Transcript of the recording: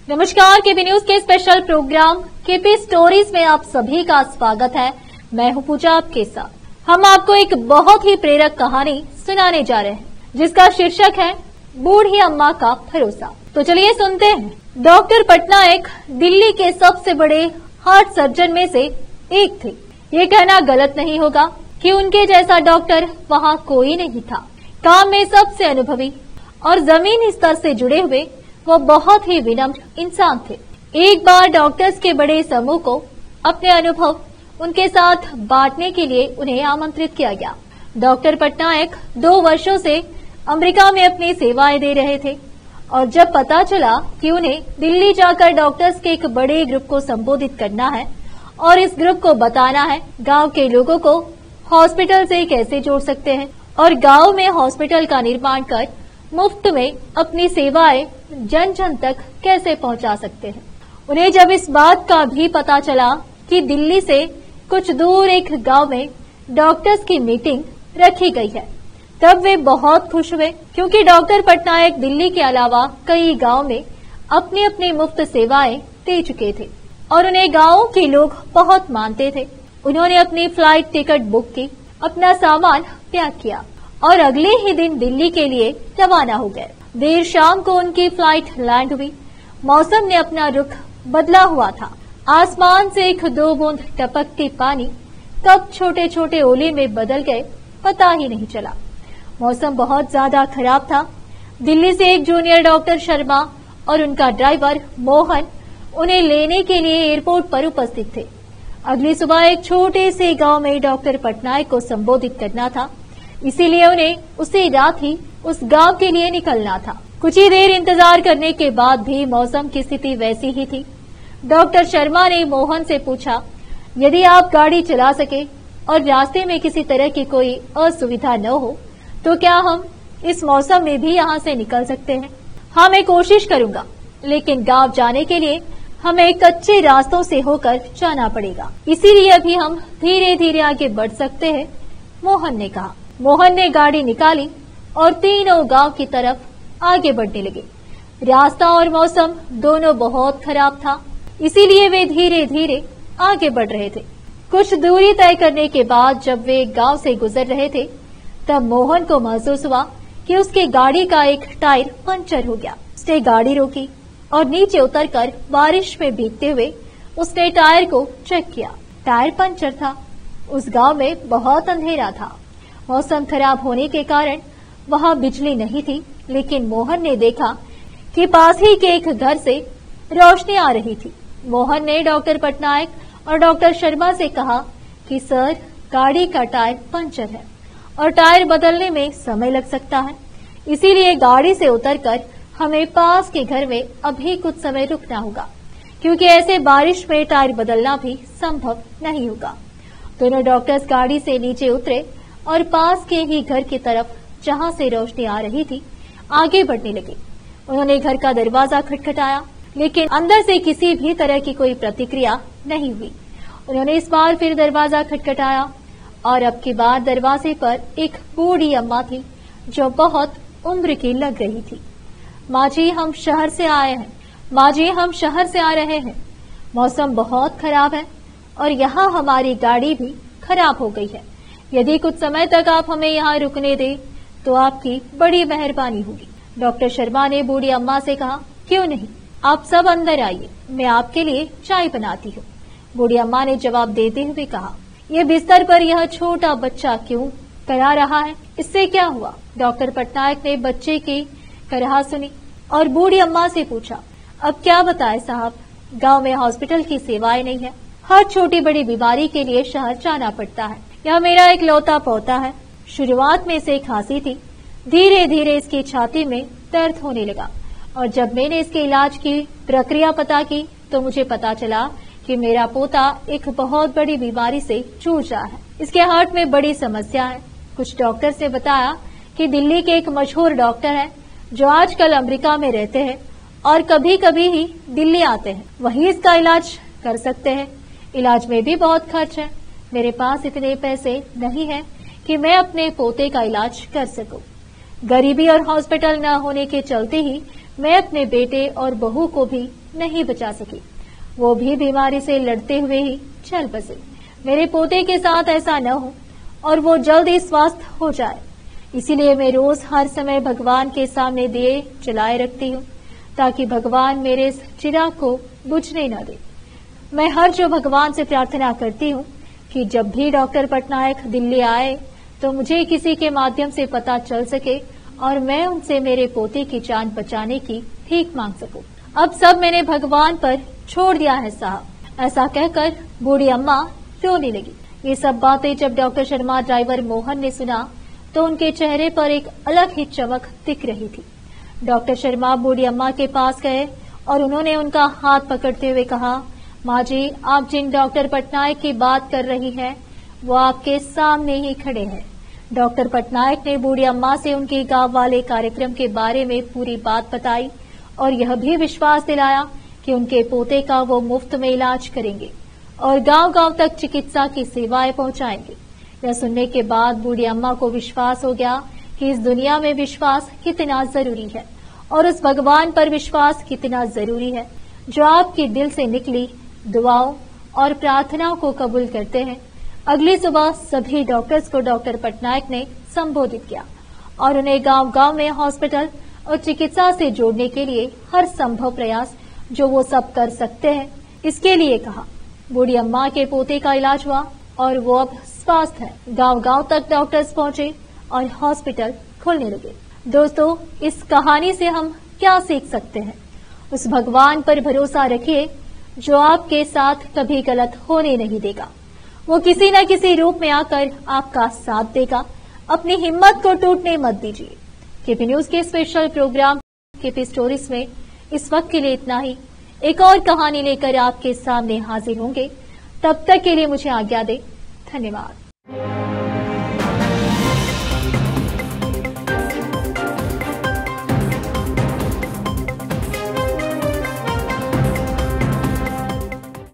नमस्कार, KP news के special programme KP stories में आप सभी का स्वागत है। मैं हूं पूजा आपके साथ। हम आपको एक बहुत ही प्रेरक कहानी सुनाने जा रहे हैं जिसका शीर्षक है बूढ़ी अम्मा का भरोसा। तो चलिए सुनते हैं। डॉक्टर पटनायक दिल्ली के सबसे बड़े हार्ट सर्जन में से एक थे। ये कहना गलत नहीं होगा कि उनके जैसा डॉक्टर वहाँ कोई नहीं था। काम में सबसे अनुभवी और जमीनी स्तर से जुड़े हुए वो बहुत ही विनम्र इंसान थे। एक बार डॉक्टर्स के बड़े समूह को अपने अनुभव उनके साथ बांटने के लिए उन्हें आमंत्रित किया गया। डॉक्टर पटनायक 2 वर्षों से अमेरिका में अपनी सेवाएं दे रहे थे और जब पता चला कि उन्हें दिल्ली जाकर डॉक्टर्स के एक बड़े ग्रुप को संबोधित करना है और इस ग्रुप को बताना है गांव के लोगों को हॉस्पिटल से कैसे जोड़ सकते हैं और गांव में हॉस्पिटल का निर्माण कर मुफ्त में अपनी सेवाएं जन जन तक कैसे पहुंचा सकते हैं। उन्हें जब इस बात का भी पता चला कि दिल्ली से कुछ दूर एक गांव में डॉक्टर्स की मीटिंग रखी गई है, तब वे बहुत खुश हुए क्योंकि डॉक्टर पटनायक दिल्ली के अलावा कई गांव में अपनी अपनी मुफ्त सेवाएं दे चुके थे और उन्हें गांव के लोग बहुत मानते थे। उन्होंने अपनी फ्लाइट टिकट बुक की, अपना सामान पैक किया और अगले ही दिन दिल्ली के लिए रवाना हो गए। देर शाम को उनकी फ्लाइट लैंड हुई। मौसम ने अपना रुख बदला हुआ था। आसमान से 1-2 बूंद टपकती पानी कब छोटे छोटे ओले में बदल गए पता ही नहीं चला। मौसम बहुत ज्यादा खराब था। दिल्ली से एक जूनियर डॉक्टर शर्मा और उनका ड्राइवर मोहन उन्हें लेने के लिए एयरपोर्ट पर उपस्थित थे। अगली सुबह एक छोटे से गांव में डॉक्टर पटनायक को संबोधित करना था, इसीलिए उन्हें उसी रात ही उस गांव के लिए निकलना था। कुछ ही देर इंतजार करने के बाद भी मौसम की स्थिति वैसी ही थी। डॉक्टर शर्मा ने मोहन से पूछा, यदि आप गाड़ी चला सके और रास्ते में किसी तरह की कोई असुविधा न हो तो क्या हम इस मौसम में भी यहाँ से निकल सकते हैं? हाँ, मैं कोशिश करूंगा, लेकिन गांव जाने के लिए हमें कच्चे रास्तों से होकर जाना पड़ेगा, इसीलिए अभी हम धीरे धीरे आगे बढ़ सकते हैं, मोहन ने कहा। मोहन ने गाड़ी निकाली और तीनों गांव की तरफ आगे बढ़ने लगे। रास्ता और मौसम दोनों बहुत खराब था, इसीलिए वे धीरे धीरे आगे बढ़ रहे थे। कुछ दूरी तय करने के बाद जब वे गांव से गुजर रहे थे तब मोहन को महसूस हुआ कि उसकी गाड़ी का एक टायर पंचर हो गया। उसने गाड़ी रोकी और नीचे उतरकर बारिश में भीगते हुए उसने टायर को चेक किया। टायर पंचर था। उस गांव में बहुत अंधेरा था। मौसम खराब होने के कारण वहां बिजली नहीं थी, लेकिन मोहन ने देखा कि पास ही के एक घर से रोशनी आ रही थी। मोहन ने डॉक्टर पटनायक और डॉक्टर शर्मा से कहा कि सर, गाड़ी का टायर पंचर है और टायर बदलने में समय लग सकता है, इसीलिए गाड़ी से उतरकर हमें पास के घर में अभी कुछ समय रुकना होगा, क्योंकि ऐसे बारिश में टायर बदलना भी संभव नहीं होगा। दोनों डॉक्टर्स गाड़ी से नीचे उतरे और पास के ही घर की तरफ जहां से रोशनी आ रही थी आगे बढ़ने लगे। उन्होंने घर का दरवाजा खटखटाया, लेकिन अंदर से किसी भी तरह की कोई प्रतिक्रिया नहीं हुई। उन्होंने इस बार फिर दरवाजा खटखटाया और अब की बार दरवाजे पर एक बूढ़ी अम्मा थी जो बहुत उम्र की लग रही थी। माँ जी, हम शहर से आए हैं। माँ जी, हम शहर से आ रहे हैं। मौसम बहुत खराब है और यहाँ हमारी गाड़ी भी खराब हो गई है। यदि कुछ समय तक आप हमें यहाँ रुकने दें तो आपकी बड़ी मेहरबानी होगी। डॉक्टर शर्मा ने बूढ़ी अम्मा से कहा, क्यों नहीं, आप सब अंदर आइए, मैं आपके लिए चाय बनाती हूँ। बूढ़ी अम्मा ने जवाब देते हुए कहा, ये बिस्तर पर यह छोटा बच्चा क्यों करा रहा है, इससे क्या हुआ? डॉक्टर पटनायक ने बच्चे की कराह सुनी और बूढ़ी अम्मा से पूछा, अब क्या बताए साहब, गांव में हॉस्पिटल की सेवाएं नहीं है। हर छोटी बड़ी बीमारी के लिए शहर जाना पड़ता है। यह मेरा एक लौता पोता है। शुरुआत में इसे खांसी थी, धीरे धीरे इसकी छाती में दर्द होने लगा और जब मैंने इसके इलाज की प्रक्रिया पता की तो मुझे पता चला कि मेरा पोता एक बहुत बड़ी बीमारी से जूझ रहा है। इसके हार्ट में बड़ी समस्या है। कुछ डॉक्टर्स ने बताया कि दिल्ली के एक मशहूर डॉक्टर है जो आजकल अमेरिका में रहते हैं और कभी कभी ही दिल्ली आते हैं, वही इसका इलाज कर सकते हैं। इलाज में भी बहुत खर्च है। मेरे पास इतने पैसे नहीं है कि मैं अपने पोते का इलाज कर सकूं। गरीबी और हॉस्पिटल न होने के चलते ही मैं अपने बेटे और बहू को भी नहीं बचा सकी। वो भी बीमारी से लड़ते हुए ही चल बसे। मेरे पोते के साथ ऐसा न हो और वो जल्द ही स्वस्थ हो जाए, इसीलिए मैं रोज हर समय भगवान के सामने दिए जलाए रखती हूँ, ताकि भगवान मेरे इस चिराग को बुझने न दे। मैं हर जो भगवान से प्रार्थना करती हूँ कि जब भी डॉक्टर पटनायक दिल्ली आए तो मुझे किसी के माध्यम से पता चल सके और मैं उनसे मेरे पोते की जान बचाने की भीख मांग सकूं। अब सब मैंने भगवान पर छोड़ दिया है साहब, ऐसा कहकर बूढ़ी अम्मा रोने लगी। ये सब बातें जब डॉक्टर शर्मा ड्राइवर मोहन ने सुना तो उनके चेहरे पर एक अलग ही चमक दिख रही थी। डॉक्टर शर्मा बूढ़ी अम्मा के पास गए और उन्होंने उनका हाथ पकड़ते हुए कहा, माँ जी, आप जिन डॉक्टर पटनायक की बात कर रही हैं वो आपके सामने ही खड़े हैं। डॉक्टर पटनायक ने बूढ़ी अम्मा से उनके गांव वाले कार्यक्रम के बारे में पूरी बात बताई और यह भी विश्वास दिलाया कि उनके पोते का वो मुफ्त में इलाज करेंगे और गांव-गांव तक चिकित्सा की सेवाएं पहुंचाएंगे। यह सुनने के बाद बूढ़ी अम्मा को विश्वास हो गया कि इस दुनिया में विश्वास कितना जरूरी है और उस भगवान पर विश्वास कितना जरूरी है जो आपके दिल से निकली दुआओं और प्रार्थनाओं को कबूल करते हैं। अगली सुबह सभी डॉक्टर्स को डॉक्टर पटनायक ने संबोधित किया और उन्हें गांव-गांव में हॉस्पिटल और चिकित्सा से जोड़ने के लिए हर संभव प्रयास जो वो सब कर सकते हैं इसके लिए कहा। बूढ़ी अम्मा के पोते का इलाज हुआ और वो अब स्वस्थ है। गांव-गांव तक डॉक्टर्स पहुंचे और हॉस्पिटल खुलने लगे। दोस्तों, इस कहानी से हम क्या सीख सकते हैं? उस भगवान पर भरोसा रखिए जो आपके साथ कभी गलत होने नहीं देगा। वो किसी न किसी रूप में आकर आपका साथ देगा। अपनी हिम्मत को टूटने मत दीजिए। केपी न्यूज के स्पेशल प्रोग्राम केपी स्टोरीज में इस वक्त के लिए इतना ही। एक और कहानी लेकर आपके सामने हाजिर होंगे। तब तक के लिए मुझे आज्ञा दें। धन्यवाद।